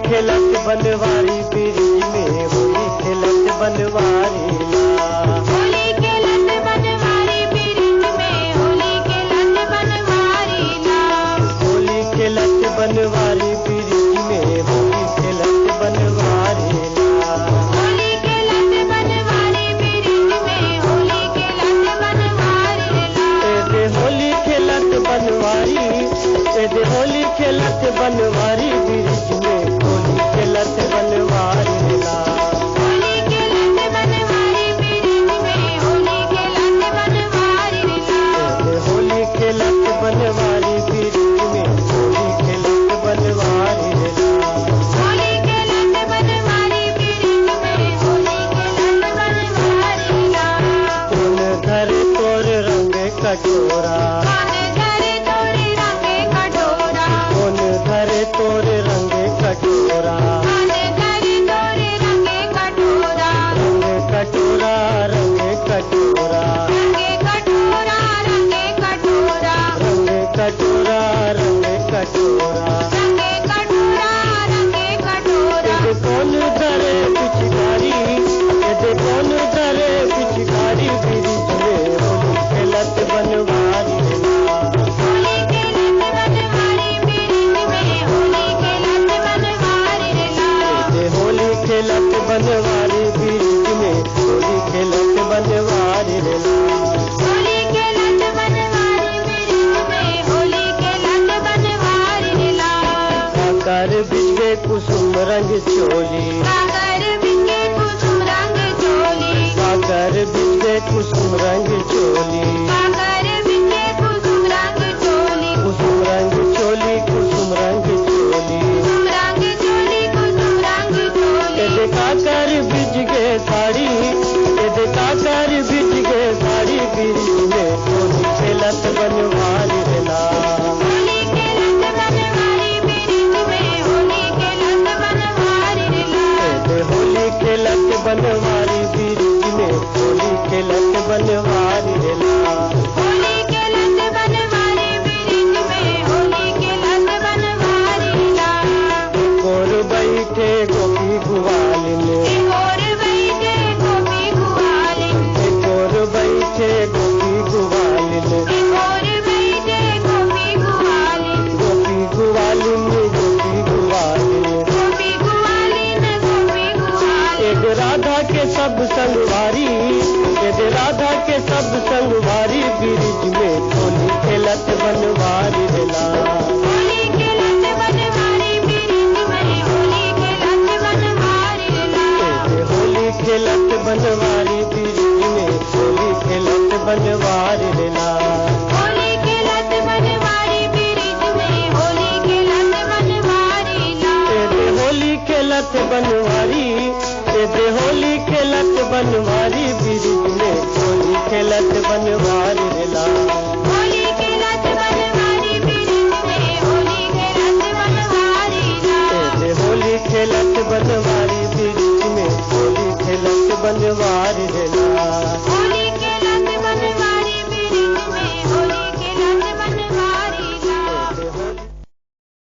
खेलत बनवारी ब्रिज में होली खेलत बनवारी होली खेलत बनवारी ब्रिज में होली खेलत बनवारी होली खेलत बनवारी ब्रिज में होली खेलत बनवारी होली खेलत बनवारी ब्रिज में होली खेलत बनवारी एदे होली खेलत बनवारी एदे होली खेलत बनवारी ब्रिज में होली खेलत बनवारी होली खेलत बनवारी ब्रिज में होली खेलत बनवारी एदे होली खेलत बनवारी ब्रिज में होली खेलत बनवारी होली खेलत बनवारी ब्रिज में होली खेलत बनवारी कौन घर तोर रंग कटोरा कौन घर तोरे रंगे कटोरा कौन घर तोर रंग कटोरा कौन घर तोरे रंगे कटोरा रंग कटोरा रंग कटोरा रंगे कटोरा रंगे कटोरा रंग कटोरा रंग कटोरा रंगे कटोरा रंगे कटोरा ये कौन धरे पिचकारी ये कौन धरे पिचकारी ब्रिज में होली खेलत बनवारी होली खेलत बनवारी ब्रिज में होली खेलत बनवारी ये होली खेलत बनवारी ब्रिज में होली खेलत बनवारी होली खेलत बनवारी ब्रिज में होली खेलत बनवारी सागर बिजगे कुसुम रंग चोली सागर बिके कुसुम रंग चोली सागर बिजगे कुसुम रंग चोली सागर बिके कुसुम रंग चोली कुसुम रंग चोली कुसुम रंग चोली कुसुम रंग चोली कुसुम रंग चोली एदे काकर बिजगे साड़ी एदे काकर बिजगे साड़ी ब्रिज में होली खेलत बनवारी होली खेलत बनवारी ब्रिज में होली खेलत बनवारी एदे होली खेलत बनवारी ब्रिज में होली खेलत बनवारी होली खेलत बनवारी ब्रिज में होली खेलत बनवारी गोर बैठे गोपी गुवालिन और बैठे गोपी गुवालिन गोर बैठे गोपी गुवालिन और बैठे गोपी गुवालिन गोपी गुवालिन गोपी गुवालिन गोपी गुवालिन गोपी गुवालिन एक राधा के सब संगवारी एक राधा के सब संगवारी ब्रिज में होली खेलत बनवारी होली खेलत बनवारी ब्रिज में होली खेलत बनवारी होली खेलत बनवारी ब्रिज में होली खेलत बनवारी होली खेलत बनवारी ब्रिज में होली खेलत बनवारी होली खेलत बनवारी होली खेलत बनवारी ब्रिज में होली खेलत बनवारी